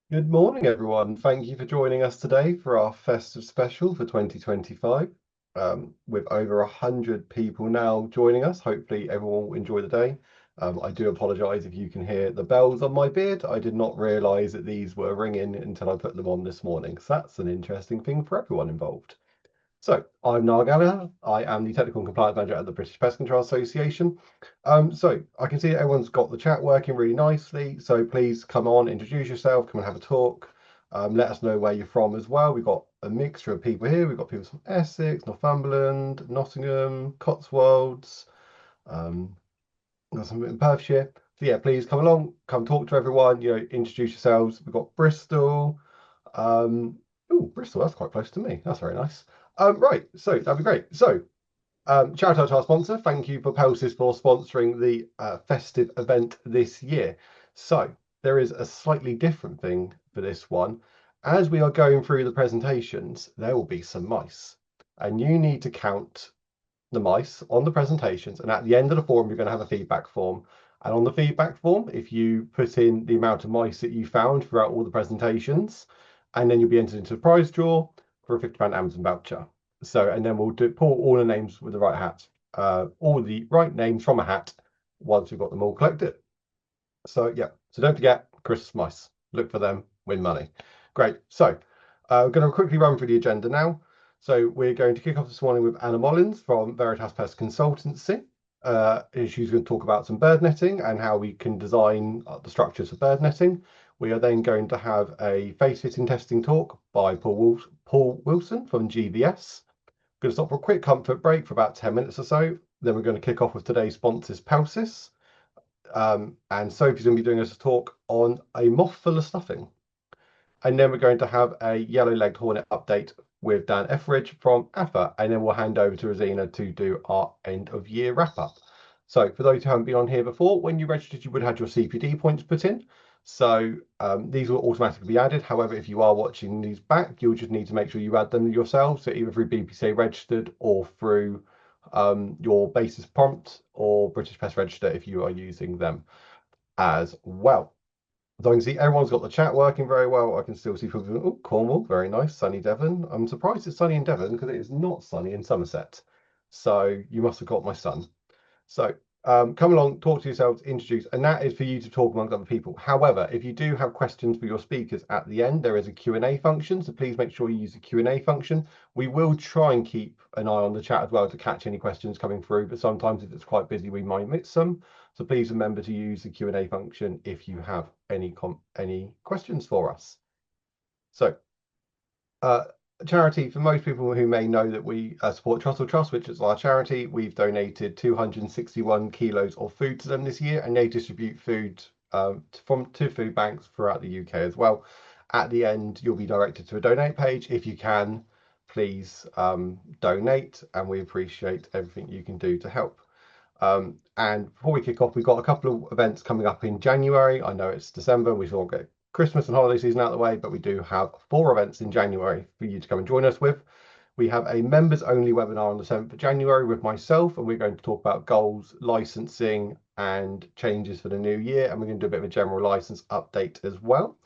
Good morning, everyone. Thank you for joining us today for our festive special for 2025. With over 100 people now joining us, hopefully everyone will enjoy the day. I do apologise if you can hear the bells on my beard. I did not realise that these were ringing until I put them on this morning. So that's an interesting thing for everyone involved. So I'm Niall Gallagher. I am the Technical and Compliance Manager at the British Pest Control Association. So I can see that everyone's got the chat working really nicely. So please come on, introduce yourself, come and have a talk. Let us know where you're from as well. We've got a mixture of people here. We've got people from Essex, Northumberland, Nottingham, Cotswolds, got some in Perthshire. So yeah, please come along, come talk to everyone, introduce yourselves. We've got Bristol. Oh, Bristol, that's quite close to me. That's very nice. Right, so that'd be great. So, shout out to our sponsor. Thank you, Propelsis, for sponsoring the festive event this year. So, there is a slightly different thing for this one. As we are going through the presentations, there will be some mice, and you need to count the mice on the presentations. And at the end of the form, you're going to have a feedback form. And on the feedback form, if you put in the amount of mice that you found throughout all the presentations, and then you'll be entered into a prize draw for a £50 Amazon voucher. So, and then we'll pull all the names with the right hat, all the right names from a hat once we've got them all collected. So, yeah. So don't forget Christmas mice. Look for them, win money. Great. So, we're going to quickly run through the agenda now. So we're going to kick off this morning with Anna Mollins from Veritas Pest Consultancy. She's going to talk about some bird netting and how we can design the structures for bird netting. We are then going to have a face fitting testing talk by Paul Wilson from GVS. We're going to stop for a quick comfort break for about 10 minutes or so. Then we're going to kick off with today's sponsors, Pelsis. And Sophie's going to be doing us a talk on a moth full of stuffing. And then we're going to have a yellow-legged hornet update with Dan Etheridge from AFA. And then we'll hand over to Rosina to do our end-of-year wrap-up. So for those who haven't been on here before, when you registered, you would have had your CPD points put in. So these will automatically be added. However, if you are watching these back, you'll just need to make sure you add them yourself. So either through BPCA registered or through your basis prompt or British Pest Register if you are using them as well. So I can see everyone's got the chat working very well. I can still see people. Oh, Cornwall, very nice. Sunny Devon. I'm surprised it's sunny in Devon because it is not sunny in Somerset. So you must have got my son. So come along, talk to yourselves, introduce, and that is for you to talk amongst other people. However, if you do have questions for your speakers at the end, there is a Q&A function. So please make sure you use the Q&A function. We will try and keep an eye on the chat as well to catch any questions coming through. But sometimes if it's quite busy, we might miss some. So please remember to use the Q&A function if you have any questions for us. So charity, for most people who may know that we support Trussell Trust, which is our charity, we've donated 261 kilos of food to them this year, and they distribute food to food banks throughout the UK as well. At the end, you'll be directed to a donate page. If you can, please donate, and we appreciate everything you can do to help. And before we kick off, we've got a couple of events coming up in January. I know it's December, we shall get Christmas and holiday season out of the way, but we do have 4 events in January for you to come and join us with. We have a members only webinar on the 7th of January with myself, and we're going to talk about goals, licensing, and changes for the new year. And we're going to do a bit of a general license update as well.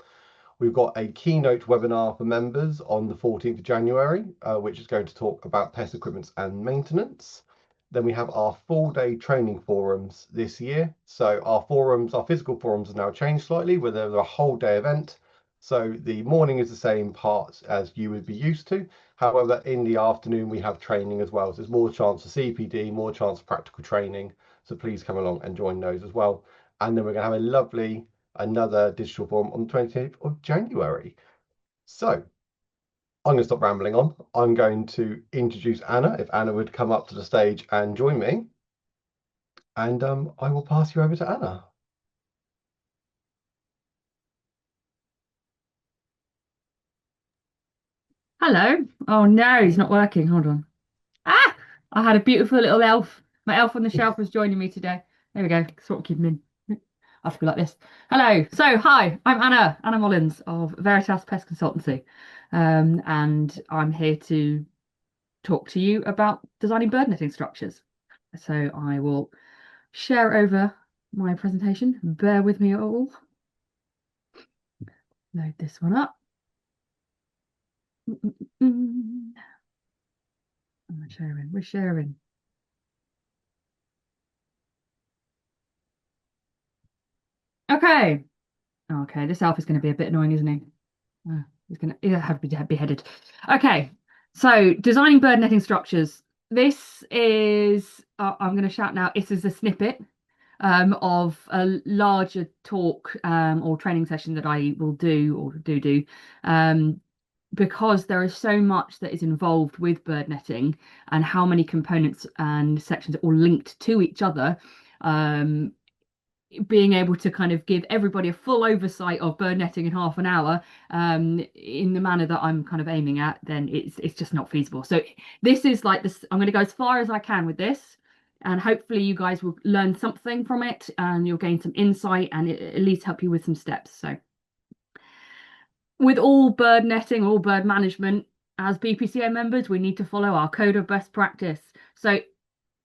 We've got a keynote webinar for members on the 14th of January, which is going to talk about pest equipment and maintenance. Then we have our full-day training forums this year. So our forums, our physical forums have now changed slightly, where they're a whole day event. So the morning is the same part as you would be used to. However, in the afternoon, we have training as well. So there's more chance for CPD, more chance for practical training. So please come along and join those as well. And then we're going to have another digital forum on the 28th of January. So I'm going to stop rambling on. I'm going to introduce Anna, if Anna would come up to the stage and join me. And I will pass you over to Anna. Hello. Oh no, he's not working. Hold on. Ah, I had a beautiful little elf. My elf on the shelf was joining me today. There we go. Sort of keep him in. I have to be like this. Hello. So, hi, I'm Anna Mollins of Veritas Pest Consultancy. And I'm here to talk to you about designing bird netting structures. So I will share over my presentation. Bear with me all. Load this one up. Mm. We're sharing. We're sharing. Okay. Okay, this elf is going to be a bit annoying, isn't he? He's going to have to be beheaded. Okay, so designing bird netting structures. This is, I'm going to shout now, this is a snippet of a larger talk or training session that I will do or do because there is so much that is involved with bird netting and how many components and sections are all linked to each other. Um, Being able to kind of give everybody a full oversight of bird netting in half an hour in the manner that I'm kind of aiming at, then it's just not feasible. So this is like this. I'm going to go as far as I can with this, and hopefully you guys will learn something from it, and you'll gain some insight, and it, at least help you with some steps. So with all bird netting, all bird management, as BPCA members, we need to follow our code of best practice. So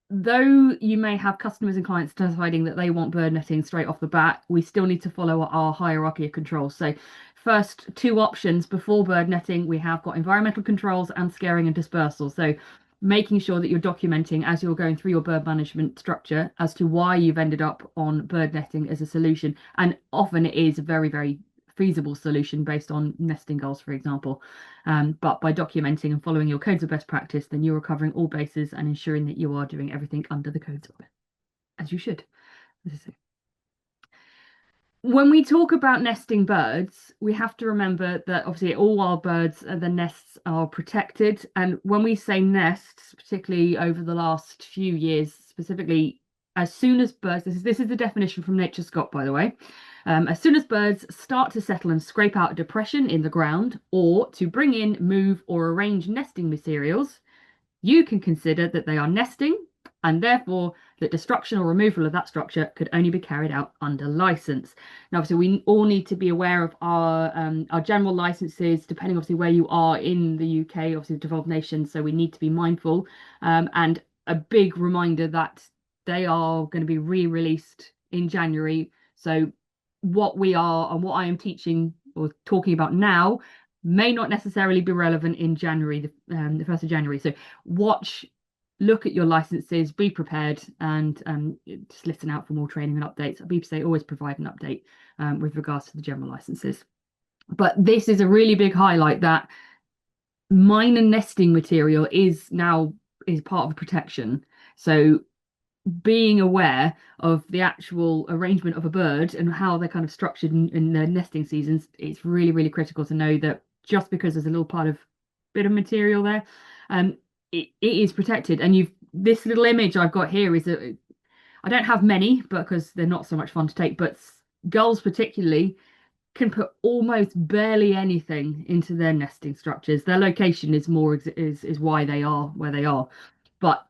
though you may have customers and clients deciding that they want bird netting straight off the bat, we still need to follow our hierarchy of controls. So first two options before bird netting, we have got environmental controls and scaring and dispersal. So making sure that you're documenting as you're going through your bird management structure as to why you've ended up on bird netting as a solution. And often it is a very, very feasible solution based on nesting goals, for example. But by documenting and following your codes of best practice, then you're covering all bases and ensuring that you are doing everything under the codes as you should. When we talk about nesting birds, we have to remember that obviously all wild birds, the nests are protected. And when we say nests, particularly over the last few years, specifically, as soon as birds, this is the definition from Nature Scott, by the way. As soon as birds start to settle and scrape out a depression in the ground, or to bring in, move, or arrange nesting materials, you can consider that they are nesting, and therefore that destruction or removal of that structure could only be carried out under license. Now, obviously, we all need to be aware of our general licenses, depending obviously where you are in the UK, obviously devolved nations. So we need to be mindful, and a big reminder that they are going to be re-released in January. So what we are and what I am teaching or talking about now may not necessarily be relevant in January, the 1st of January. So watch, look at your licenses, be prepared, and just listen out for more training and updates. BPCA always provide an update with regards to the general licenses. But this is a really big highlight that minor nesting material is part of protection. So being aware of the actual arrangement of a bird and how they're kind of structured in their nesting seasons, it's really, really critical to know that just because there's a little bit of material there, it is protected. And this little image I've got here is I don't have many because they're not so much fun to take, but gulls particularly can put almost barely anything into their nesting structures. Their location is why they are where they are, but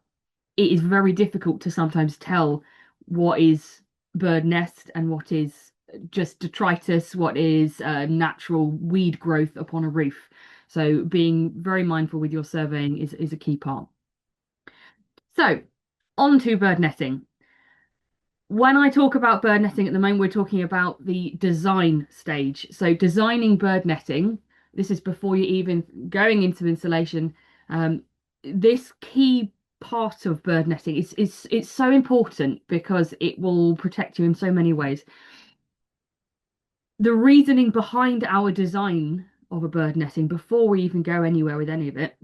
it is very difficult to sometimes tell what is bird nest and what is just detritus, what is natural weed growth upon a roof. So being very mindful with your surveying is a key part. So on to bird netting. When I talk about bird netting at the moment, we're talking about the design stage. So designing bird netting, this is before you even going into installation. This key part of bird netting is it's so important because it will protect you in so many ways. The reasoning behind our design of a bird netting before we even go anywhere with any of it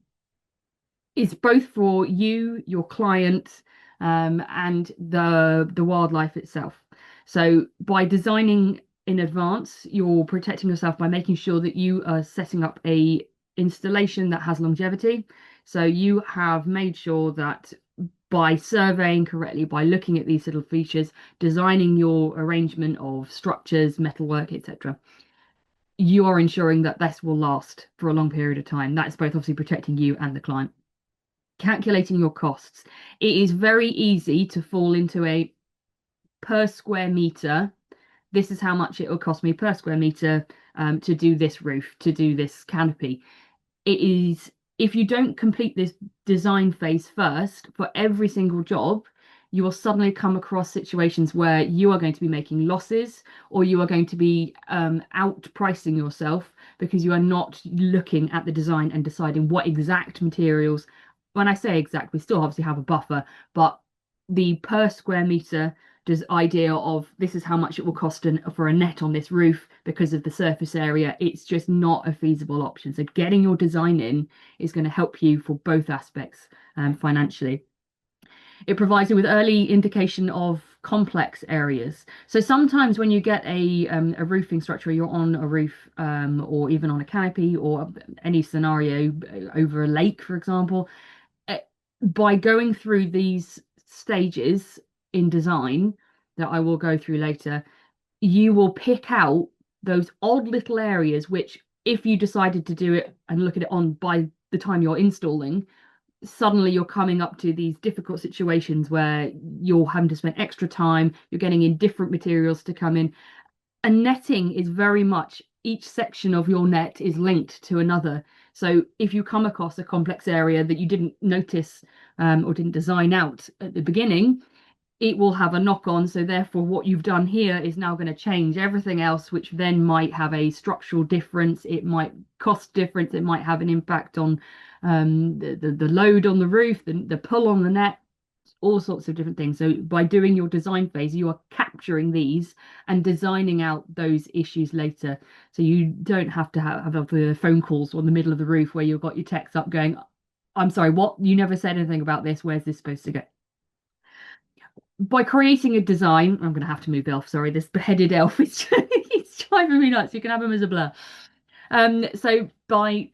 is both for you, your client, and the wildlife itself. So by designing in advance, you're protecting yourself by making sure that you are setting up a installation that has longevity. So you have made sure that by surveying correctly, by looking at these little features, designing your arrangement of structures, metalwork, etc., you are ensuring that this will last for a long period of time. That's both obviously protecting you and the client. Calculating your costs. It is very easy to fall into a per square meter. This is how much it will cost me per square meter to do this roof, to do this canopy. It is, if you don't complete this design phase first for every single job, you will suddenly come across situations where you are going to be making losses, or you are going to be outpricing yourself because you are not looking at the design and deciding what exact materials. When I say exact, we still obviously have a buffer, but the per square meter does idea of this is how much it will cost for a net on this roof because of the surface area, it's just not a feasible option. So getting your design in is going to help you for both aspects financially. It provides you with early indication of complex areas. So sometimes when you get a roofing structure, you're on a roof or even on a canopy or any scenario over a lake, for example, eh, by going through these stages in design that I will go through later, you will pick out those odd little areas which, if you decided to do it and look at it on by the time you're installing, suddenly you're coming up to these difficult situations where you're having to spend extra time, you're getting in different materials to come in. And netting is very much, each section of your net is linked to another. So if you come across a complex area that you didn't notice or didn't design out at the beginning, it will have a knock on. So therefore, what you've done here is now going to change everything else, which then might have a structural difference. It might cost difference. It might have an impact on the load on the roof, the pull on the net, all sorts of different things. So by doing your design phase, you are capturing these and designing out those issues later. So you don't have to have the phone calls on the middle of the roof where you've got your techs up going, I'm sorry, what? You never said anything about this. Where's this supposed to go? By creating a design, I'm going to have to move the elf. Sorry, this beheaded elf is he's driving me nuts. You can have him as a blur. So by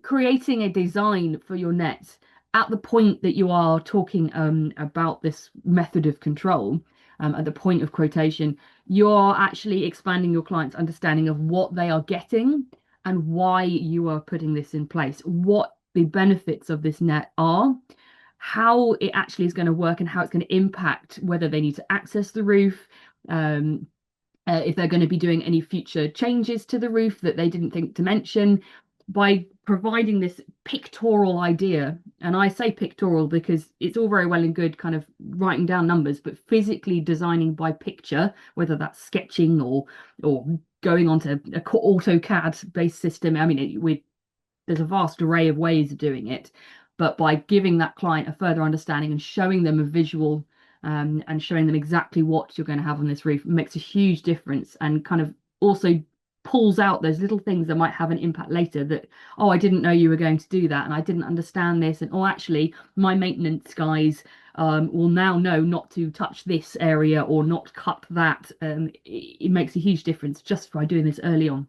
creating a design for your net at the point that you are talking about this method of control, at the point of quotation, you're actually expanding your client's understanding of what they are getting and why you are putting this in place, what the benefits of this net are, how it actually is going to work, and how it's going to impact whether they need to access the roof, if they're going to be doing any future changes to the roof that they didn't think to mention. By providing this pictorial idea, and I say pictorial because it's all very well and good kind of writing down numbers, but physically designing by picture, whether that's sketching or going onto a AutoCAD based system. I mean, there's a vast array of ways of doing it, but by giving that client a further understanding and showing them a visual and showing them exactly what you're going to have on this roof makes a huge difference, and kind of also pulls out those little things that might have an impact later, that, oh, I didn't know you were going to do that, and I didn't understand this, and oh, actually my maintenance guys will now know not to touch this area or not cut that. It makes a huge difference just by doing this early on.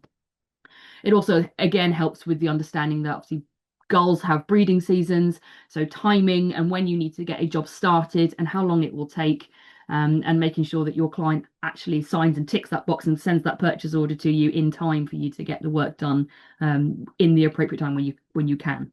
It also, again, helps with the understanding that obviously gulls have breeding seasons, so timing and when you need to get a job started and how long it will take, and making sure that your client actually signs and ticks that box and sends that purchase order to you in time for you to get the work done in the appropriate time when you can.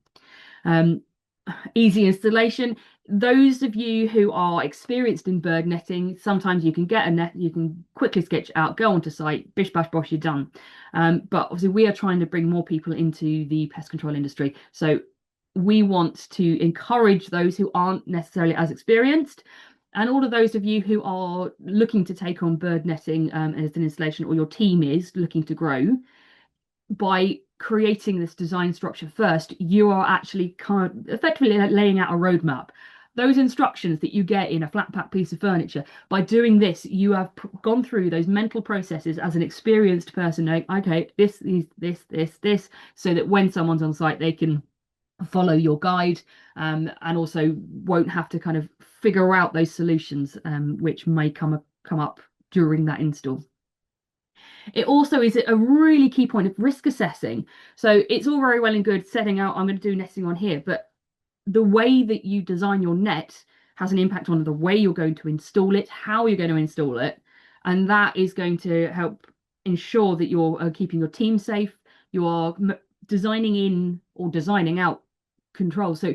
Easy installation. Those of you who are experienced in bird netting, sometimes you can get a net, you can quickly sketch out, go onto site, bish bash bosh, you're done. But obviously we are trying to bring more people into the pest control industry. So we want to encourage those who aren't necessarily as experienced, and all of those of you who are looking to take on bird netting as an installation, or your team is looking to grow. By creating this design structure first, you are actually kind of effectively laying out a roadmap. Those instructions that you get in a flat pack piece of furniture, by doing this, you have gone through those mental processes as an experienced person, knowing, okay, this is this, so that when someone's on site, they can follow your guide, and also won't have to kind of figure out those solutions which may come up during that install. It also is a really key point of risk assessing. So it's all very well and good setting out, I'm going to do netting on here, but the way that you design your net has an impact on the way you're going to install it, how you're going to install it. And that is going to help ensure that you're keeping your team safe. You are designing in or designing out controls. So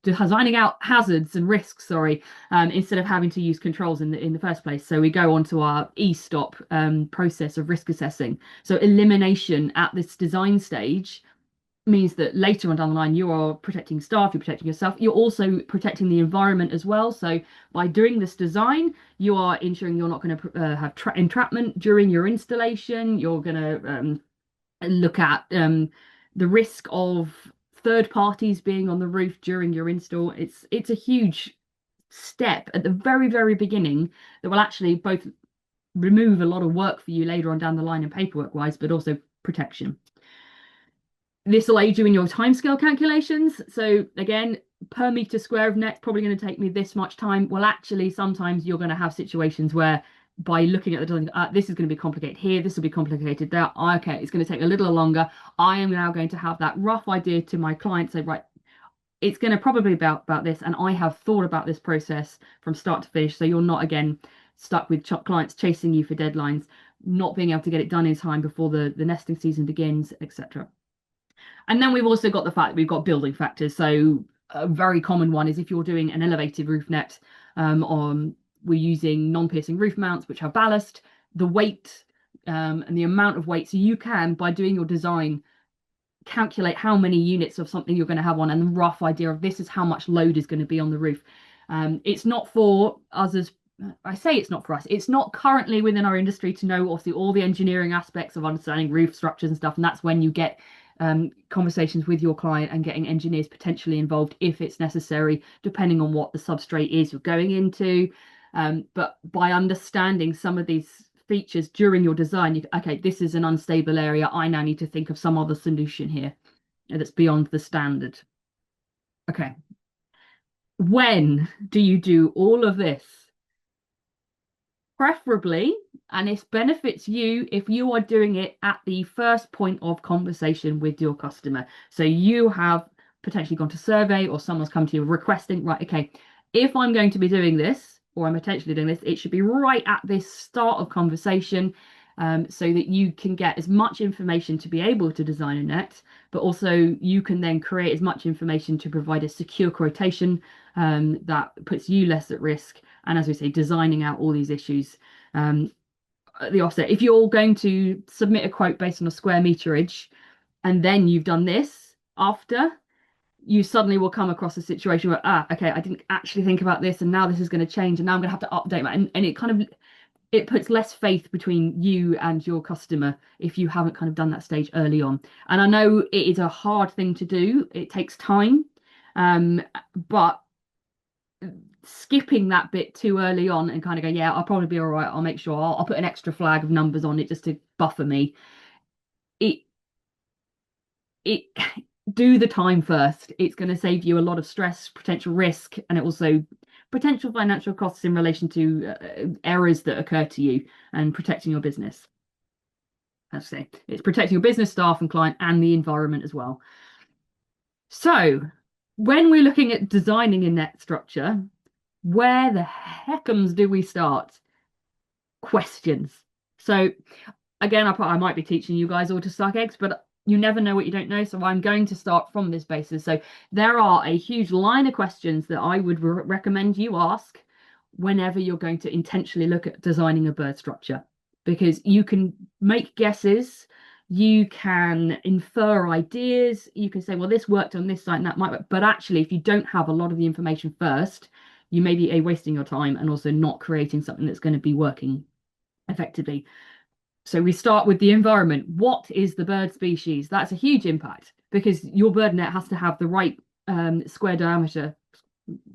designing out hazards and risks, sorry, instead of having to use controls in the first place. So we go on to our e-stop process of risk assessing. So elimination at this design stage means that later on down the line, you are protecting staff, you're protecting yourself, you're also protecting the environment as well. So by doing this design, you are ensuring you're not going to have entrapment during your installation. You're going to look at the risk of third parties being on the roof during your install. It's a huge step at the very beginning that will actually both remove a lot of work for you later on down the line and paperwork wise, but also protection. This will aid you in your timescale calculations. So again, per meter square of net, probably going to take me this much time. Well, actually, sometimes you're going to have situations where by looking at the design, this is going to be complicated here, this will be complicated there. Okay, it's going to take a little longer. I am now going to have that rough idea to my client, say, right, it's going to probably be about this, and I have thought about this process from start to finish. So you're not again stuck with clients chasing you for deadlines, not being able to get it done in time before the nesting season begins, etc. And then we've also got the fact that we've got building factors. So a very common one is if you're doing an elevated roof net, we're using non-piercing roof mounts, which have ballast, the weight and the amount of weight. So you can, by doing your design, calculate how many units of something you're going to have on and the rough idea of this is how much load is going to be on the roof. It's not for us as I say it's not for us. It's not currently within our industry to know obviously all the engineering aspects of understanding roof structures and stuff. And that's when you get conversations with your client and getting engineers potentially involved if it's necessary, depending on what the substrate is you're going into. But by understanding some of these features during your design, okay, this is an unstable area. I now need to think of some other solution here that's beyond the standard. Okay. When do you do all of this? Preferably, and it benefits you if you are doing it at the first point of conversation with your customer. So you have potentially gone to survey or someone's come to you requesting, right, okay, if I'm going to be doing this or I'm potentially doing this, it should be right at this start of conversation, so that you can get as much information to be able to design a net, but also you can then create as much information to provide a secure quotation that puts you less at risk. And as we say, designing out all these issues at the offset. If you're going to submit a quote based on a square meterage, and then you've done this after, you suddenly will come across a situation where, okay, I didn't actually think about this, and now this is going to change, and now I'm going to have to update that. And it kind of it puts less faith between you and your customer if you haven't kind of done that stage early on. And I know it is a hard thing to do. It takes time. But skipping that bit too early on and kind of go, yeah, I'll probably be all right. I'll make sure I'll put an extra flag of numbers on it just to buffer me. It it do the time first. It's going to save you a lot of stress, potential risk, and it also potential financial costs in relation to errors that occur to you and protecting your business. As I say, it's protecting your business, staff, and client, and the environment as well. So, when we're looking at designing a net structure, where the heckums do we start? Questions. So, again, I might be teaching you guys all to suck eggs, but you never know what you don't know. So I'm going to start from this basis. So there are a huge line of questions that I would recommend you ask whenever you're going to intentionally look at designing a bird structure, because you can make guesses, you can infer ideas, you can say, well, this worked on this site and that might work. But actually, if you don't have a lot of the information first, you may be wasting your time and also not creating something that's going to be working effectively. So we start with the environment. What is the bird species? That's a huge impact because your bird net has to have the right square diameter,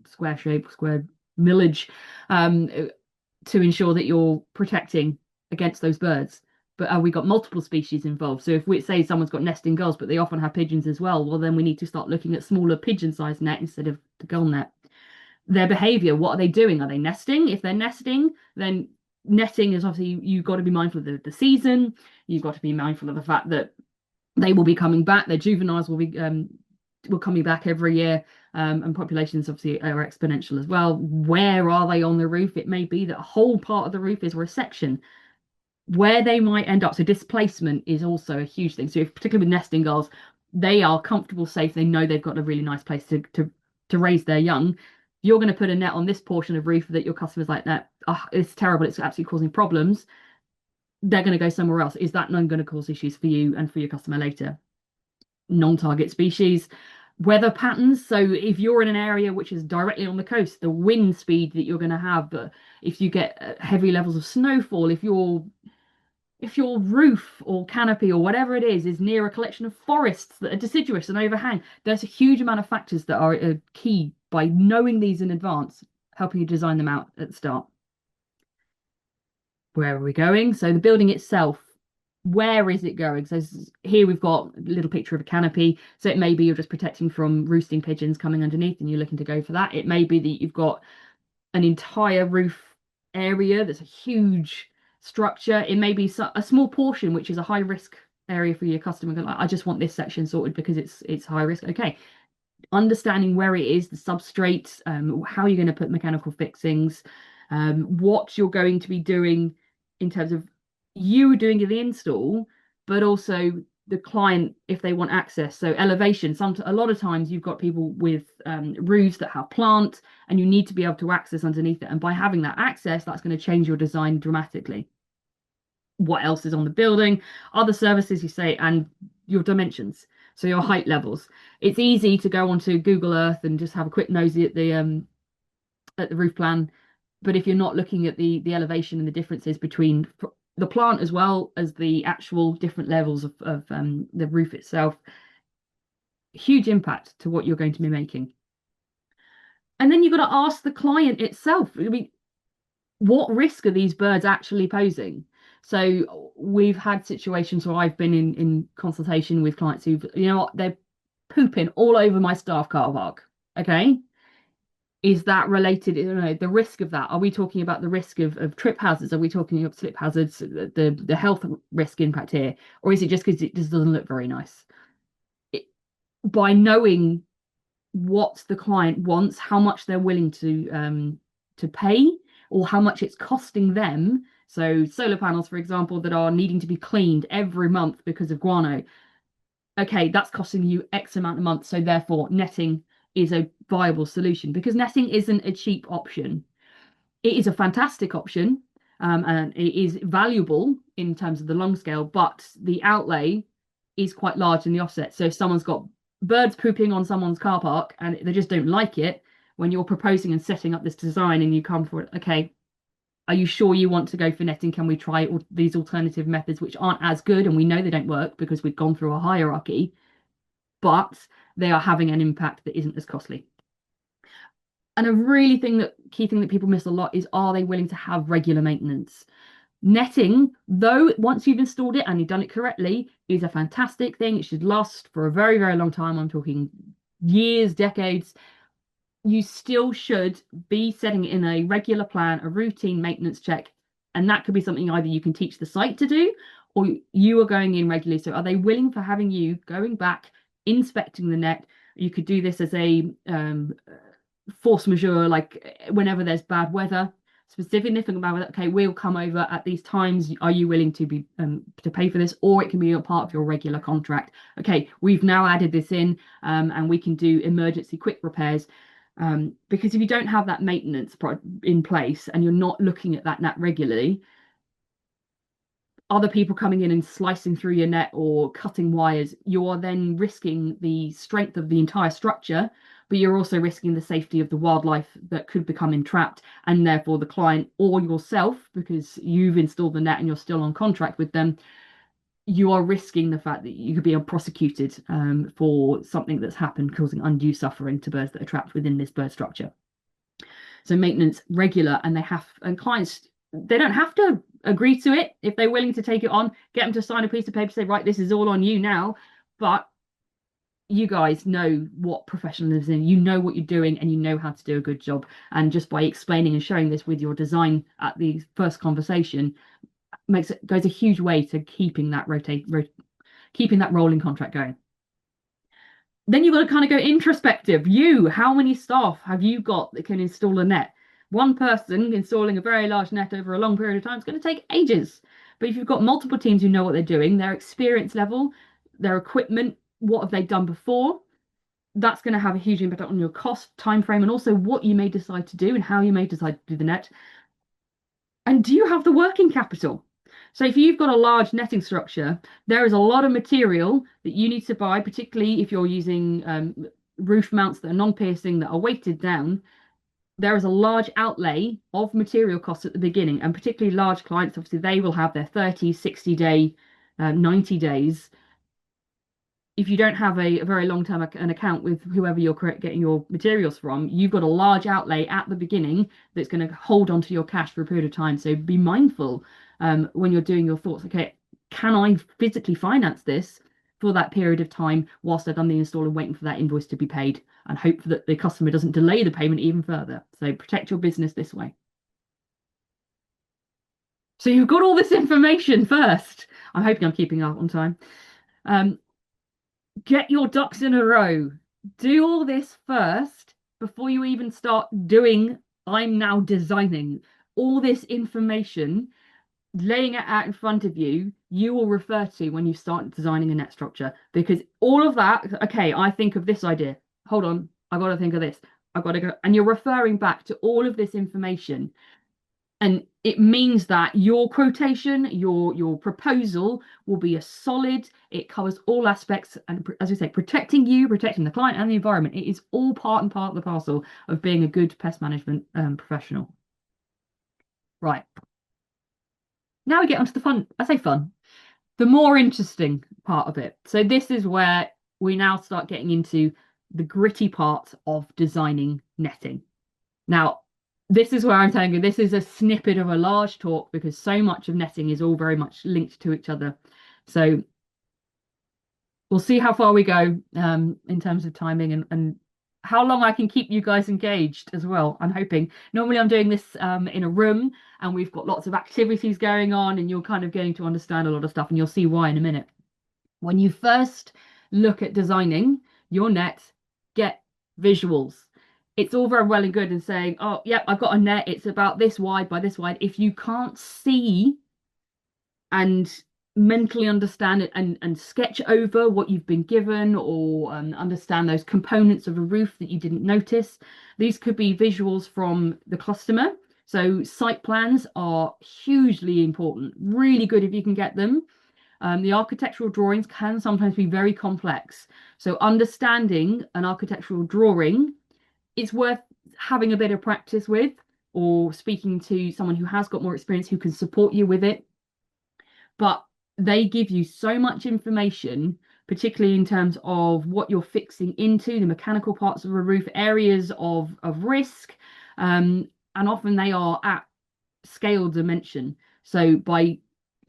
square shape, square millage to ensure that you're protecting against those birds. But we got multiple species involved. So if we say someone's got nesting gulls, but they often have pigeons as well, well, then we need to start looking at smaller pigeon-sized net instead of the gull net. Their behavior, what are they doing? Are they nesting? If they're nesting, then netting is obviously, you've got to be mindful of the season. You've got to be mindful of the fact that they will be coming back. Their juveniles will be coming back every year, and populations obviously are exponential as well. Where are they on the roof? It may be that a whole part of the roof is resection. Where they might end up, so displacement is also a huge thing. So if, particularly with nesting gulls, they are comfortable, safe, they know they've got a really nice place to raise their young. You're going to put a net on this portion of roof that your customer's like, that it's terrible, it's absolutely causing problems, they're going to go somewhere else. Is that not going to cause issues for you and for your customer later? non-target species. Weather patterns. So if you're in an area which is directly on the coast, the wind speed that you're going to have, if you get heavy levels of snowfall, if your roof or canopy or whatever it is near a collection of forests that are deciduous and overhang, there's a huge amount of factors that are key by knowing these in advance, helping you design them out at the start. Where are we going? So the building itself, where is it going? So here we've got a little picture of a canopy. So it may be you're just protecting from roosting pigeons coming underneath and you're looking to go for that. It may be that you've got an entire roof area that's a huge structure. It may be a small portion, which is a high risk area for your customer. Like, I just want this section sorted because it's high risk. Okay, understanding where it is, the substrate, how you're going to put mechanical fixings, what you're going to be doing in terms of you doing the install, but also the client if they want access. So elevation, a lot of times you've got people with roofs that have plant and you need to be able to access underneath it. And by having that access, that's going to change your design dramatically. What else is on the building, other services you say, and your dimensions. So your height levels. It's easy to go onto Google Earth and just have a quick nosy at the roof plan, but if you're not looking at the elevation and the differences between the plant as well as the actual different levels of the roof itself, huge impact to what you're going to be making. And then you've got to ask the client itself, I mean, what risk are these birds actually posing? So we've had situations where I've been in consultation with clients who've, they're pooping all over my staff car park. Okay. Is that related? The risk of that. Are we talking about the risk of trip hazards? Are we talking about slip hazards, the health risk impact here? Or is it just because it just doesn't look very nice? By knowing what the client wants, how much they're willing to pay, or how much it's costing them. So solar panels, for example, that are needing to be cleaned every month because of guano. Okay, that's costing you X amount a month. So therefore, netting is a viable solution because netting isn't a cheap option. It is a fantastic option, and it is valuable in terms of the long scale, but the outlay is quite large in the offset. So if someone's got birds pooping on someone's car park and they just don't like it, when you're proposing and setting up this design and you come for it, okay, are you sure you want to go for netting? Can we try these alternative methods which aren't as good and we know they don't work because we've gone through a hierarchy, but they are having an impact that isn't as costly. And a key thing that people miss a lot is, are they willing to have regular maintenance? Netting, though, once you've installed it and you've done it correctly, is a fantastic thing. It should last for a very, very long time. I'm talking years, decades. You still should be setting it in a regular plan, a routine maintenance check. And that could be something either you can teach the site to do or you are going in regularly. So are they willing for having you going back, inspecting the net? You could do this as a force majeure, like whenever there's bad weather, specific about it. Okay, we'll come over at these times. Are you willing to be to pay for this? Or it can be a part of your regular contract. Okay, we've now added this in, and we can do emergency quick repairs. Because if you don't have that maintenance in place and you're not looking at that net regularly, other people coming in and slicing through your net or cutting wires, you are then risking the strength of the entire structure, but you're also risking the safety of the wildlife that could become entrapped, and therefore the client or yourself, because you've installed the net and you're still on contract with them, you are risking the fact that you could be prosecuted for something that's happened, causing undue suffering to birds that are trapped within this bird structure. So maintenance regular, and clients, they don't have to agree to it. If they're willing to take it on, get them to sign a piece of paper, say, right, this is all on you now. But you guys know what professionalism is, you know what you're doing, and you know how to do a good job. And just by explaining and showing this with your design at the first conversation goes a huge way to keeping that keeping that rolling contract going. Then you've got to kind of go introspective. How many staff have you got that can install a net? One person installing a very large net over a long period of time is going to take ages. But if you've got multiple teams who know what they're doing, their experience level, their equipment, what have they done before, that's going to have a huge impact on your cost, time frame, and also what you may decide to do and how you may decide to do the net. And do you have the working capital? So if you've got a large netting structure, there is a lot of material that you need to buy, particularly if you're using roof mounts that are non-piercing that are weighted down. There is a large outlay of material costs at the beginning, and particularly large clients, obviously, they will have their 30, 60 day, 90 days. If you don't have a very long term an account with whoever you're getting your materials from, you've got a large outlay at the beginning that's going to hold onto your cash for a period of time. So be mindful when you're doing your thoughts. Okay, can I physically finance this for that period of time whilst I've done the install and waiting for that invoice to be paid, and hope that the customer doesn't delay the payment even further. So protect your business this way. So you've got all this information first. I'm hoping I'm keeping up on time. Um, get your ducks in a row. Do all this first before you even start doing, I'm now designing. All this information, laying it out in front of you, you will refer to when you start designing a net structure. Because all of that, okay, I think of this idea. Hold on, I got to think of this. I've got to go. And you're referring back to all of this information. And it means that your quotation, your proposal will be a solid, it covers all aspects, and as we say, protecting you, protecting the client and the environment. It is all part and part of the parcel of being a good pest management professional. Right. Now we get onto the fun, I say fun, the more interesting part of it. So this is where we now start getting into the gritty part of designing netting. Now, this is where I'm telling you, this is a snippet of a large talk because so much of netting is all very much linked to each other. So we'll see how far we go in terms of timing and how long I can keep you guys engaged as well. I'm hoping. Normally I'm doing this in a room and we've got lots of activities going on and you're kind of getting to understand a lot of stuff, and you'll see why in a minute. When you first look at designing your net, get visuals. It's all very well and good and saying, oh, yeah, I've got a net. It's about this wide by this wide. If you can't see and mentally understand it and sketch over what you've been given, or understand those components of a roof that you didn't notice, these could be visuals from the customer. So site plans are hugely important. Really good if you can get them. The architectural drawings can sometimes be very complex. So understanding an architectural drawing, it's worth having a bit of practice with, or speaking to someone who has got more experience who can support you with it. But they give you so much information, particularly in terms of what you're fixing into, the mechanical parts of a roof, areas of risk, and often they are at scale dimension. So by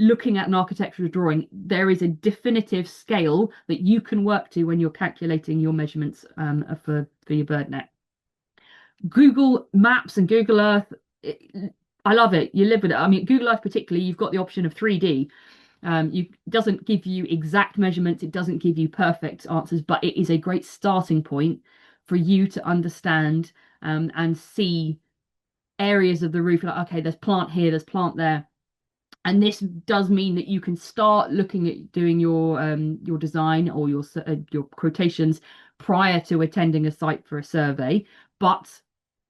looking at an architectural drawing, there is a definitive scale that you can work to when you're calculating your measurements for your bird net. Google Maps and Google Earth, I love it. You live with it. I mean, Google Earth particularly, you've got the option of 3D. It doesn't give you exact measurements. It doesn't give you perfect answers, but it is a great starting point for you to understand and see areas of the roof. Like, okay, there's plant here, there's plant there. And this does mean that you can start looking at doing your design or your quotations prior to attending a site for a survey. But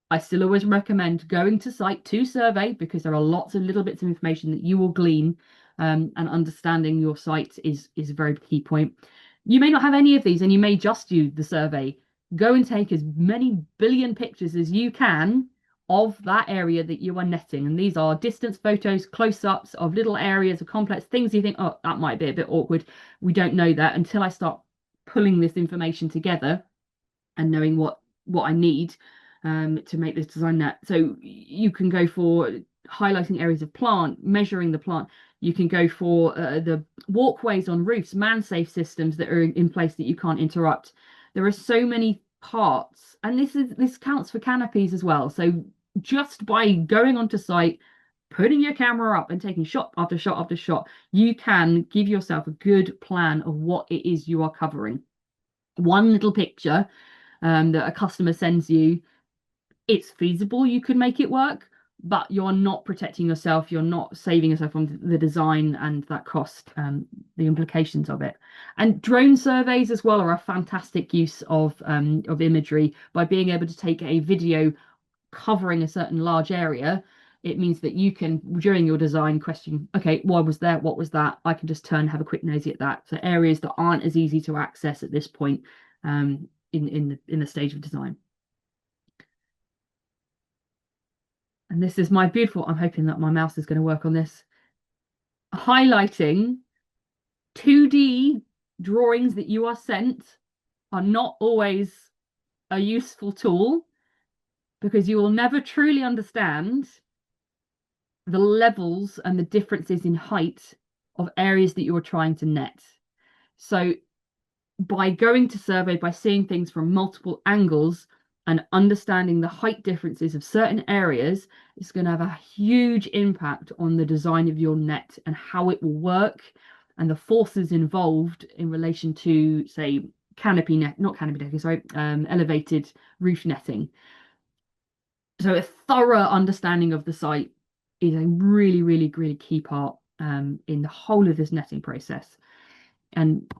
I still always recommend going to site to survey, because there are lots of little bits of information that you will glean, and understanding your site is a very key point. You may not have any of these and you may just do the survey. Go and take as many billion pictures as you can of that area that you are netting. And these are distance photos, close-ups of little areas of complex things you think, oh, that might be a bit awkward. We don't know that until I start pulling this information together and knowing what I need to make this design net. So you can go for highlighting areas of plant, measuring the plant. You can go for the walkways on roofs, man-safe systems that are in place that you can't interrupt. There are so many parts, and this counts for canopies as well. So just by going onto site, putting your camera up and taking shot after shot after shot, you can give yourself a good plan of what it is you are covering. One little picture that a customer sends you, it's feasible, you could make it work, but you're not protecting yourself, you're not saving yourself from the design and that cost, the implications of it. And drone surveys as well are a fantastic use of imagery. By being able to take a video covering a certain large area, it means that you can, during your design, question, okay, why was there? What was that? I can just turn and have a quick nosy at that. So areas that aren't as easy to access at this point in the stage of design. And this is my beautiful, I'm hoping that my mouse is going to work on this, highlighting 2D drawings that you are sent are not always a useful tool, because you will never truly understand the levels and the differences in height of areas that you are trying to net. So by going to survey, by seeing things from multiple angles and understanding the height differences of certain areas, it's going to have a huge impact on the design of your net and how it will work and the forces involved in relation to, say, canopy net, not canopy netting, sorry, elevated roof netting. So a thorough understanding of the site is a really, really, really key part in the whole of this netting process. And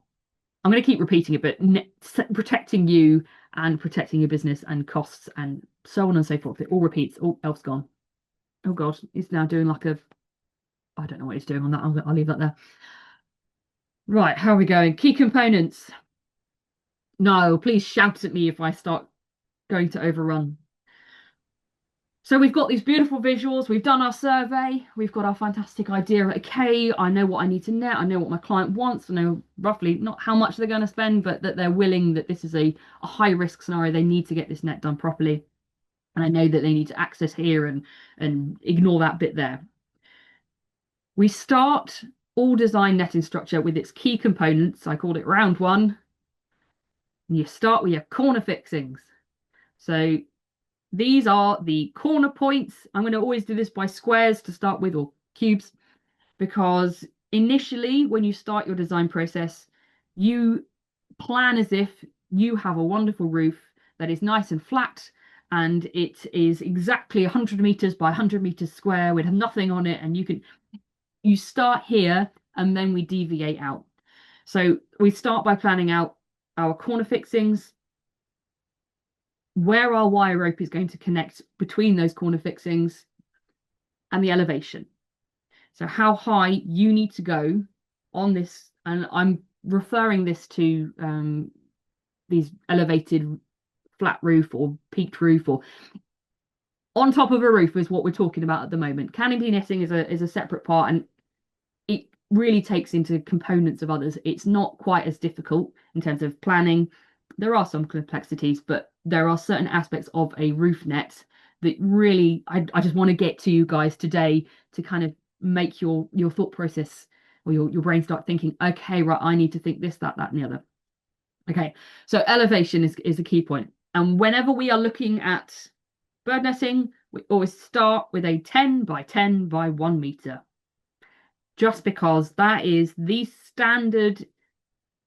I'm going to keep repeating it, but protecting you and protecting your business and costs and so on and so forth. It all repeats. Oh, elf's gone. Oh God, he's now doing like a, I don't know what he's doing on that. I'll leave that there. Right, how are we going? Key components. No, please shout at me if I start going to overrun. So we've got these beautiful visuals. We've done our survey. We've got our fantastic idea. Okay, I know what I need to net. I know what my client wants. I know roughly not how much they're going to spend, but that they're willing, that this is a high risk scenario. They need to get this net done properly. And I know that they need to access here and ignore that bit there. We start all design netting structure with its key components. I called it round one. And you start with your corner fixings. So these are the corner points. I'm going to always do this by squares to start with, or cubes, because initially when you start your design process, you plan as if you have a wonderful roof that is nice and flat, and it is exactly 100 meters by 100 meters square with nothing on it, and you start here and then we deviate out. So we start by planning out our corner fixings, where our wire rope is going to connect between those corner fixings, and the elevation. So how high you need to go on this, and I'm referring this to these elevated flat roof or peaked roof or on top of a roof is what we're talking about at the moment. Canopy netting is a separate part, and it really takes into components of others. It's not quite as difficult in terms of planning. There are some complexities, but there are certain aspects of a roof net that really I just want to get to you guys today to kind of make your thought process or your brain start thinking, okay, right, I need to think this, that, and the other. Okay, so elevation is a key point. And whenever we are looking at bird netting, we always start with a 10 by 10 by 1 meter. Just because that is the standard.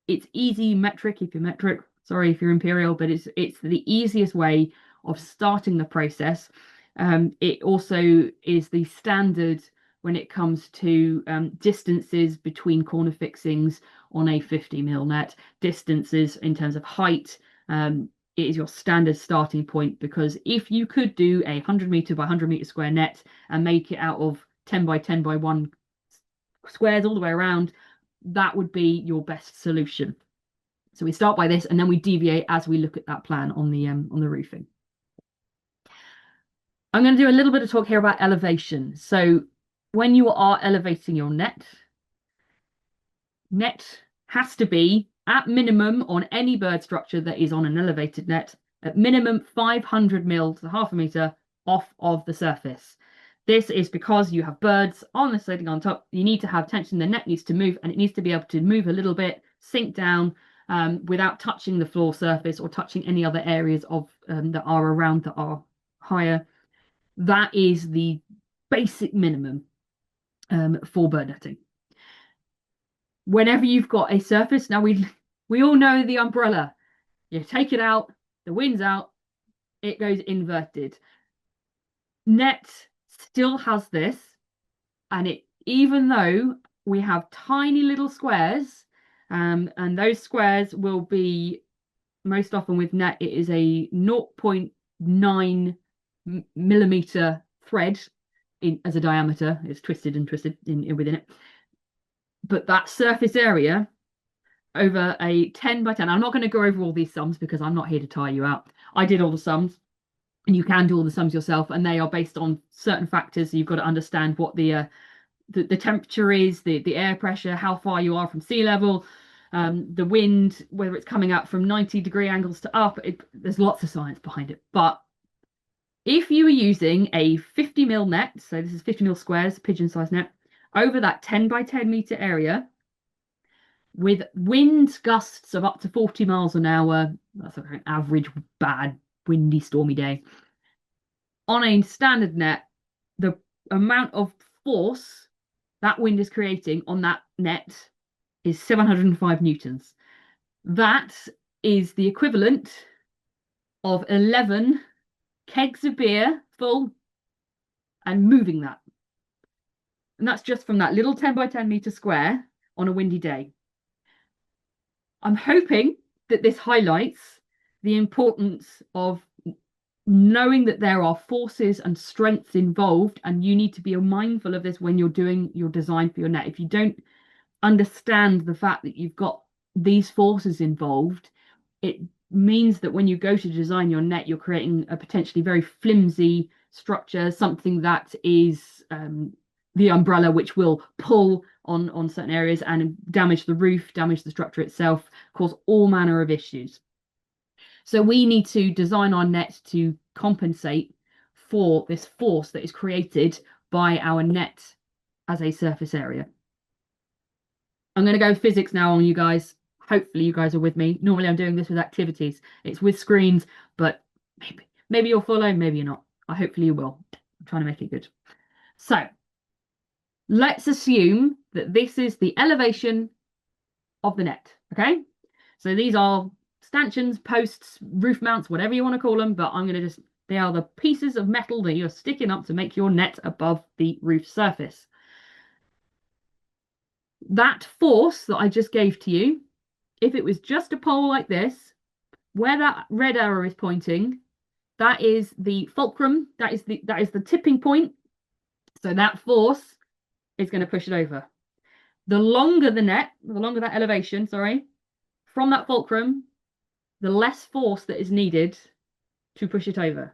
It's easy metric if you're metric, sorry if you're imperial, but it's the easiest way of starting the process. It also is the standard when it comes to distances between corner fixings on a 50 mil net, distances in terms of height. It is your standard starting point, because if you could do a 100 meter by 100 meter square net and make it out of 10 by 10 by 1 squares all the way around, that would be your best solution. So we start by this, and then we deviate as we look at that plan on the roofing. I'm going to do a little bit of talk here about elevation. So when you are elevating your net has to be at minimum on any bird structure that is on an elevated net, at minimum 500 mil to half a meter off of the surface. This is because you have birds on the sitting on top. You need to have tension. The net needs to move, and it needs to be able to move a little bit, sink down without touching the floor surface or touching any other areas of that are around that are higher. That is the basic minimum for bird netting. Whenever you've got a surface, now we all know the umbrella. You take it out, the wind's out, it goes inverted. Net still has this, and it, even though we have tiny little squares, and those squares will be most often with net, it is a 0.9 millimeter thread. as a diameter. It's twisted and twisted within it. But that surface area over a 10 by 10, I'm not going to go over all these sums because I'm not here to tire you out. I did all the sums, and you can do all the sums yourself, and they are based on certain factors. So you've got to understand what the temperature is, the air pressure, how far you are from sea level, the wind, whether it's coming out from 90-degree angles to up. There's lots of science behind it. But if you were using a 50 mil net, so this is 50 mil squares, pigeon size net, over that 10 by 10 meter area, with wind gusts of up to 40 miles an hour, that's an average bad, windy, stormy day. On a standard net, the amount of force that wind is creating on that net is 705 newtons. That is the equivalent of 11 kegs of beer full and moving that. And that's just from that little 10 by 10 meter square on a windy day. I'm hoping that this highlights the importance of knowing that there are forces and strengths involved, and you need to be mindful of this when you're doing your design for your net. If you don't understand the fact that you've got these forces involved, it means that when you go to design your net, you're creating a potentially very flimsy structure, something that is the umbrella, which will pull on certain areas and damage the roof, damage the structure itself, cause all manner of issues. So we need to design our net to compensate for this force that is created by our net as a surface area. I'm going to go physics now on you guys. Hopefully you guys are with me. Normally I'm doing this with activities. It's with screens, but maybe you'll follow, maybe you're not. Hopefully you will. I'm trying to make it good. So let's assume that this is the elevation of the net, okay? So these are stanchions, posts, roof mounts, whatever you want to call them, but I'm going to they are the pieces of metal that you're sticking up to make your net above the roof surface. That force that I just gave to you, if it was just a pole like this, where that red arrow is pointing, that is the fulcrum, that is the tipping point. So that force is going to push it over. The longer the net, the longer that elevation, sorry, from that fulcrum, the less force that is needed to push it over.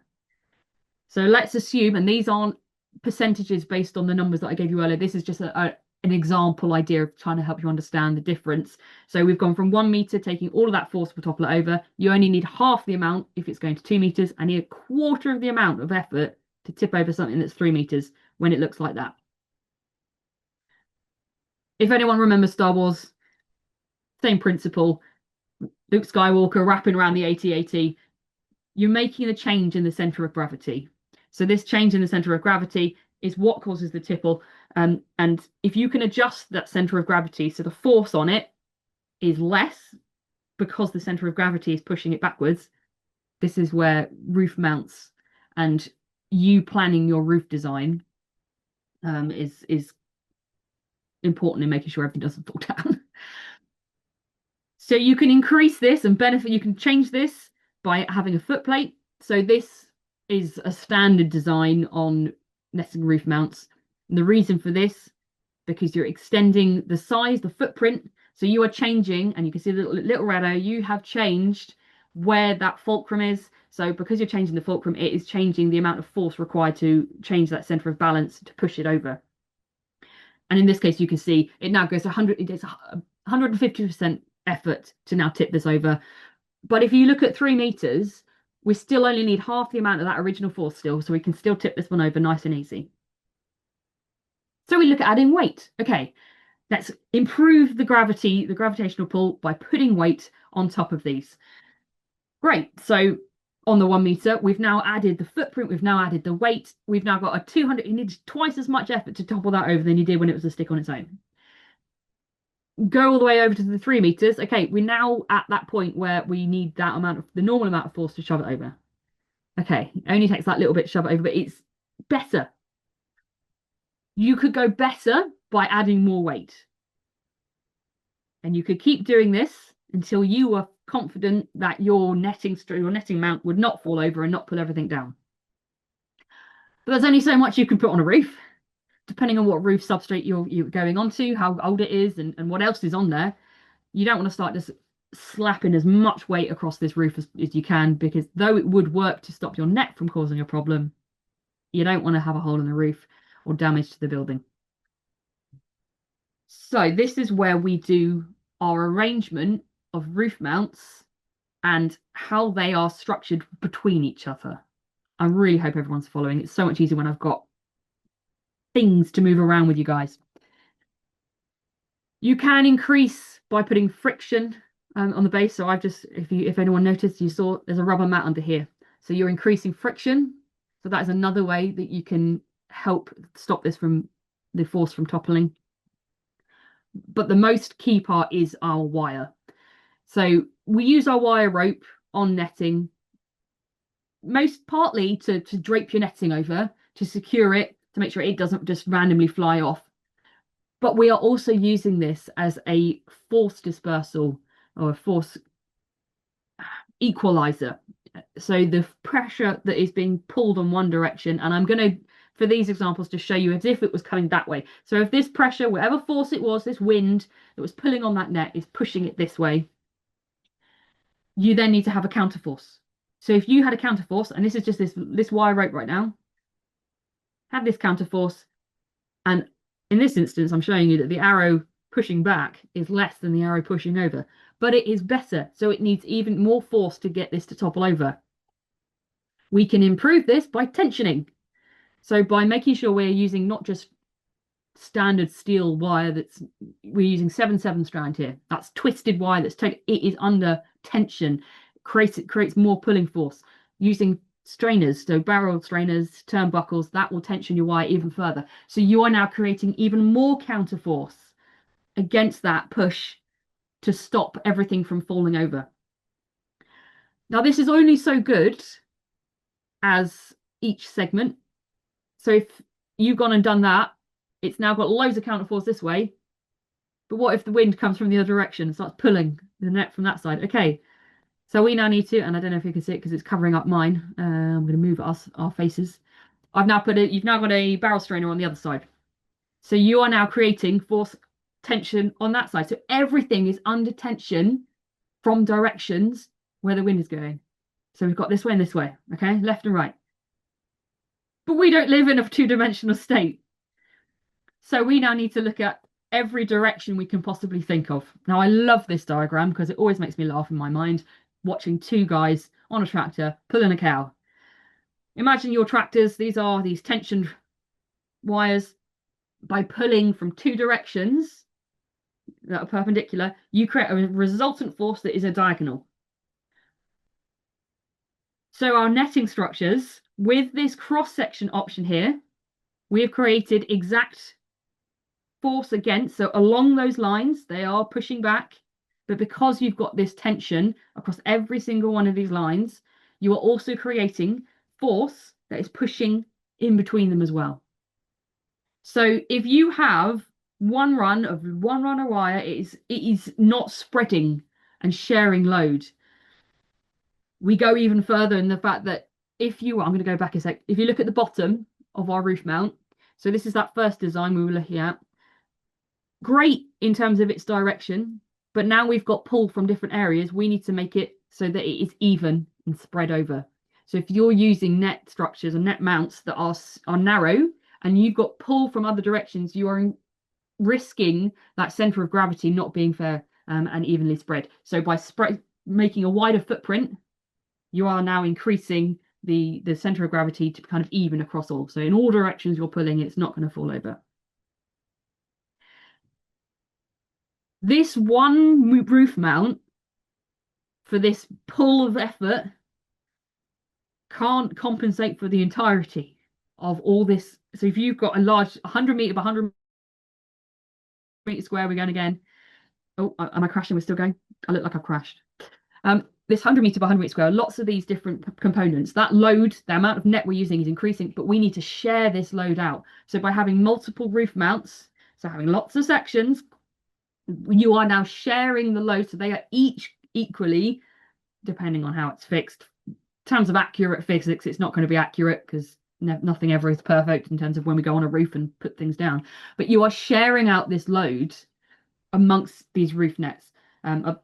So let's assume, and these aren't percentages based on the numbers that I gave you earlier, this is just an example idea of trying to help you understand the difference. So we've gone from 1 meter, taking all of that force to topple it over. You only need half the amount if it's going to 2 meters, and a quarter of the amount of effort to tip over something that's 3 meters when it looks like that. If anyone remembers Star Wars, same principle. Luke Skywalker wrapping around the AT-AT. You're making a change in the center of gravity. So this change in the center of gravity is what causes the tipple. And if you can adjust that center of gravity so the force on it is less because the center of gravity is pushing it backwards, this is where roof mounts and you planning your roof design is important in making sure everything doesn't fall down. So you can increase this and benefit, you can change this by having a foot plate. So this is a standard design on nesting roof mounts. And the reason for this, because you're extending the size, the footprint. So you are changing, and you can see the little red arrow, you have changed where that fulcrum is. So because you're changing the fulcrum, it is changing the amount of force required to change that center of balance to push it over. And in this case, you can see it now goes 100, it takes 150% effort to now tip this over. But if you look at 3 meters, we still only need half the amount of that original force still, so we can still tip this one over nice and easy. So we look at adding weight. Okay, let's improve the gravitational pull by putting weight on top of these. Great, so on the 1 meter, we've now added the footprint, we've now added the weight, we've now got a 200, you need twice as much effort to topple that over than you did when it was a stick on its own. Go all the way over to the 3 meters. Okay, we're now at that point where we need that amount of the normal amount of force to shove it over. Okay, it only takes that little bit to shove it over, but it's better. You could go better by adding more weight. And you could keep doing this until you were confident that your netting mount would not fall over and not pull everything down. But there's only so much you can put on a roof, depending on what roof substrate you're going onto, how old it is, and what else is on there. You don't want to start just slapping as much weight across this roof as you can, because though it would work to stop your net from causing a problem, you don't want to have a hole in the roof or damage to the building. So this is where we do our arrangement of roof mounts and how they are structured between each other. I really hope everyone's following. It's so much easier when I've got things to move around with you guys. You can increase by putting friction on the base. So I've just, if anyone noticed, you saw there's a rubber mat under here. So you're increasing friction. So that is another way that you can help stop this from the force from toppling. But the most key part is our wire. So we use our wire rope on netting, most partly to drape your netting over, to secure it, to make sure it doesn't just randomly fly off. But we are also using this as a force dispersal or a force equalizer. So the pressure that is being pulled in one direction, and I'm going to, for these examples, to show you as if it was coming that way. So if this pressure, whatever force it was, this wind that was pulling on that net is pushing it this way, you then need to have a counterforce. So if you had a counterforce, and this is just this wire rope right now, had this counterforce, and in this instance, I'm showing you that the arrow pushing back is less than the arrow pushing over, but it is better. So it needs even more force to get this to topple over. We can improve this by tensioning. So by making sure we're using not just standard steel wire, we're using 7/7 strand here. That's twisted wire it is under tension, creates more pulling force. Using strainers, so barrel strainers, turnbuckles, that will tension your wire even further. So you are now creating even more counter force against that push to stop everything from falling over. Now this is only so good as each segment. So if you've gone and done that, it's now got loads of counter force this way. But what if the wind comes from the other direction and starts pulling the net from that side? Okay, so we now need to, and I don't know if you can see it because it's covering up mine. I'm going to move our faces. You've now got a barrel strainer on the other side. So you are now creating force tension on that side. So everything is under tension from directions where the wind is going. So we've got this way and this way, okay, left and right. But we don't live in a two-dimensional state. So we now need to look at every direction we can possibly think of. Now, I love this diagram because it always makes me laugh in my mind, watching two guys on a tractor pulling a cow. Imagine your tractors. These are these tensioned wires. By pulling from two directions that are perpendicular, you create a resultant force that is a diagonal. So our netting structures, with this cross-section option here, we have created exact force against. So along those lines, they are pushing back. But because you've got this tension across every single one of these lines, you are also creating force that is pushing in between them as well. So if you have one run of wire, it is not spreading and sharing load. We go even further in the fact that I'm going to go back a sec. If you look at the bottom of our roof mount, so this is that first design we were looking at. Great in terms of its direction, but now we've got pull from different areas. We need to make it so that it is even and spread over. So if you're using net structures and net mounts that are narrow and you've got pull from other directions, you are risking that center of gravity not being fair and evenly spread. So by making a wider footprint, you are now increasing the center of gravity to kind of even across all. So in all directions you're pulling, it's not going to fall over. This one roof mount for this pull of effort can't compensate for the entirety of all this. So if you've got a large 100 meter by 100 meter square, we're going again. Oh, am I crashing? We're still going. I look like I've crashed. This 100 meter by 100 meter square, lots of these different components. That load, the amount of net we're using is increasing, but we need to share this load out. So by having multiple roof mounts, so having lots of sections, you are now sharing the load. So they are each equally, depending on how it's fixed. In terms of accurate physics, it's not going to be accurate because Nothing ever is perfect in terms of when we go on a roof and put things down, but you are sharing out this load amongst these roof nets,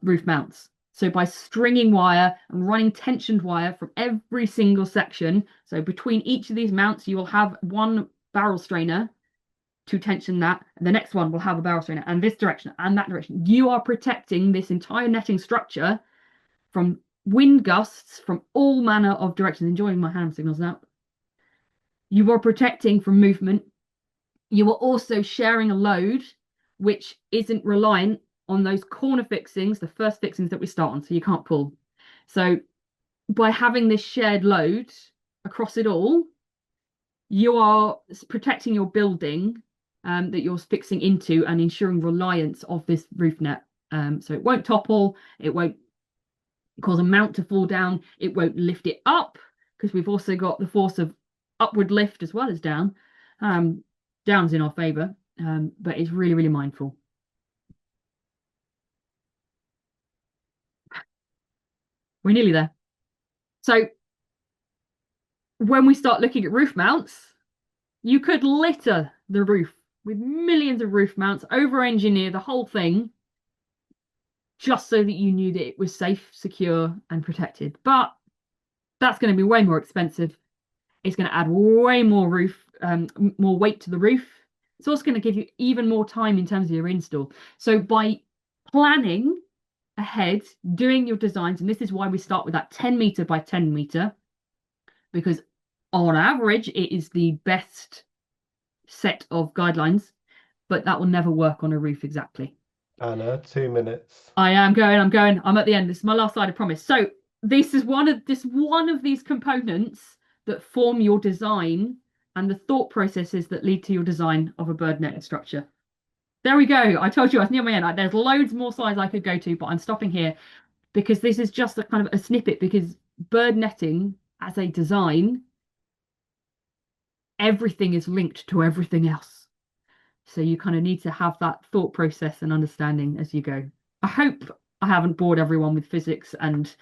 roof mounts. So by stringing wire and running tensioned wire from every single section, so between each of these mounts, you will have one barrel strainer to tension that, and the next one will have a barrel strainer, and this direction and that direction. You are protecting this entire netting structure from wind gusts from all manner of directions. Enjoying my hand signals now. You are protecting from movement. You are also sharing a load which isn't reliant on those corner fixings, the first fixings that we start on, so you can't pull. So by having this shared load across it all, you are protecting your building that you're fixing into and ensuring reliance of this roof net. So it won't topple, it won't cause a mount to fall down, it won't lift it up, because we've also got the force of upward lift as well as down. Down's in our favour, but it's really, really mindful. We're nearly there. So when we start looking at roof mounts, you could litter the roof with millions of roof mounts, over-engineer the whole thing, just so that you knew that it was safe, secure, and protected. But that's going to be way more expensive. It's going to add way more more weight to the roof. It's also going to give you even more time in terms of your install. So by planning ahead, doing your designs, and this is why we start with that 10 meter by 10 meter, because on average, it is the best set of guidelines, but that will never work on a roof exactly. Anna, 2 minutes. I'm at the end. This is my last slide, I promise. So this is one of these components that form your design and the thought processes that lead to your design of a bird net structure. There we go. I told you I was near my end. There's loads more slides I could go to, but I'm stopping here because this is just a kind of a snippet, because bird netting as a design, everything is linked to everything else. So you kind of need to have that thought process and understanding as you go. I hope I haven't bored everyone with physics, and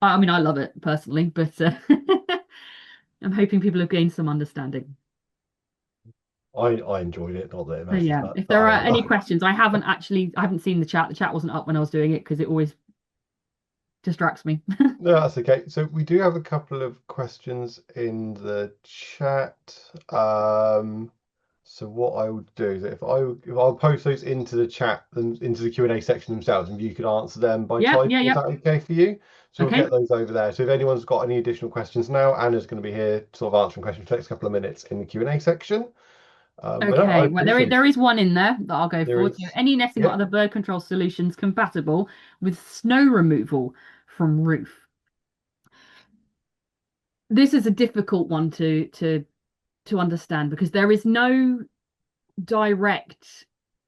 I mean, I love it personally, but I'm hoping people have gained some understanding. I enjoyed it, not that it So matters, yeah, but if there are any questions, I haven't seen the chat. The chat wasn't up when I was doing it because it always distracts me. no, that's okay. So we do have a couple of questions in the chat. So what I would do is if I'll post those into the chat and into the Q&A section themselves, and you can answer them by Yeah, typing. yeah, Is yeah. that okay for you? So we'll Okay. get those over there. So if anyone's got any additional questions now, Anna's going to be here sort of answering questions for the next couple of minutes in the Q&A section. But no, I Okay. Well, appreciate there it. is one in there that I'll go There for. So is, any netting or yeah. other bird control solutions compatible with snow removal from roof. This is a difficult one to understand, because there is no direct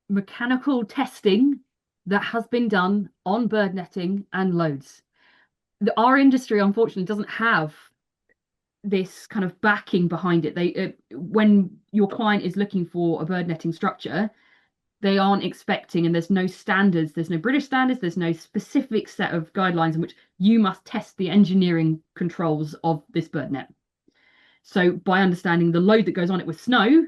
mechanical testing that has been done on bird netting and loads. Our industry, unfortunately, doesn't have this kind of backing behind it. When your client is looking for a bird netting structure, they aren't expecting, and there's no standards, there's no British standards, there's no specific set of guidelines in which you must test the engineering controls of this bird net. So by understanding the load that goes on it with snow,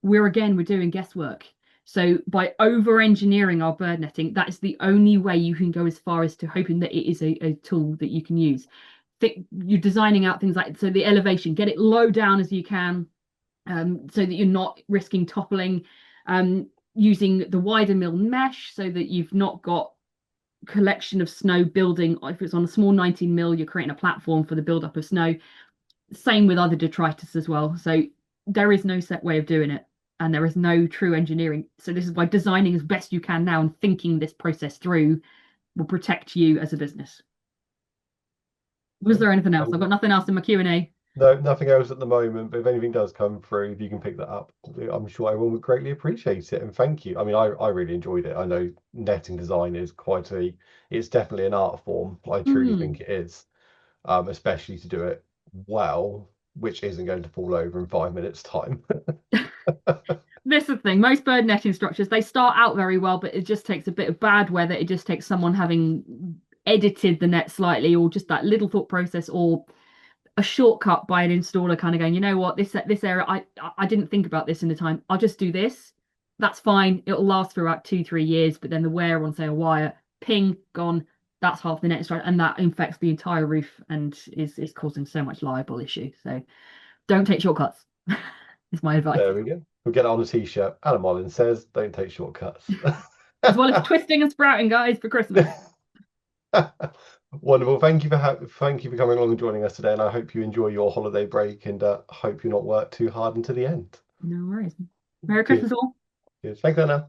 we're doing guesswork. So by over engineering our bird netting, that is the only way you can go as far as to hoping that it is a tool that you can use. You're designing out things like, so the elevation, get it low down as you can, so that you're not risking toppling, using the wider mill mesh so that you've not got collection of snow building. If it's on a small 19 mil, you're creating a platform for the buildup of snow. Same with other detritus as well. So there is no set way of doing it, and there is no true engineering. So this is why designing as best you can now and thinking this process through will protect you as a business. Was there anything else? I've got nothing else in my Q&A. No, nothing else at the moment, but if anything does come through, if you can pick that up, I'm sure everyone would greatly appreciate it. And thank you. I mean, I really enjoyed it. I know netting design is it's definitely an art form. I truly think it is, especially to do it well, which isn't going to fall over in 5 minutes' time. This is the thing. Most bird netting structures, they start out very well, but it just takes a bit of bad weather. It just takes someone having edited the net slightly, or just that little thought process, or a shortcut by an installer kind of going, you know what, this area, I didn't think about this in the time. I'll just do this. That's fine. It'll last for about 2, 3 years, but then the wear on, say, a wire, ping, gone. That's half the net strike, and that infects the entire roof and is causing so much liable issue. So don't take shortcuts. Is my advice. There we go. We'll get it on a t-shirt. Alan Mollins says, don't take shortcuts. As well as twisting and sprouting, guys, for Christmas. Wonderful. Thank you for coming along and joining us today. And I hope you enjoy your holiday break and hope you not work too hard until the end. No worries. Merry Cheers. Christmas all. Cheers. Thanks, Anna.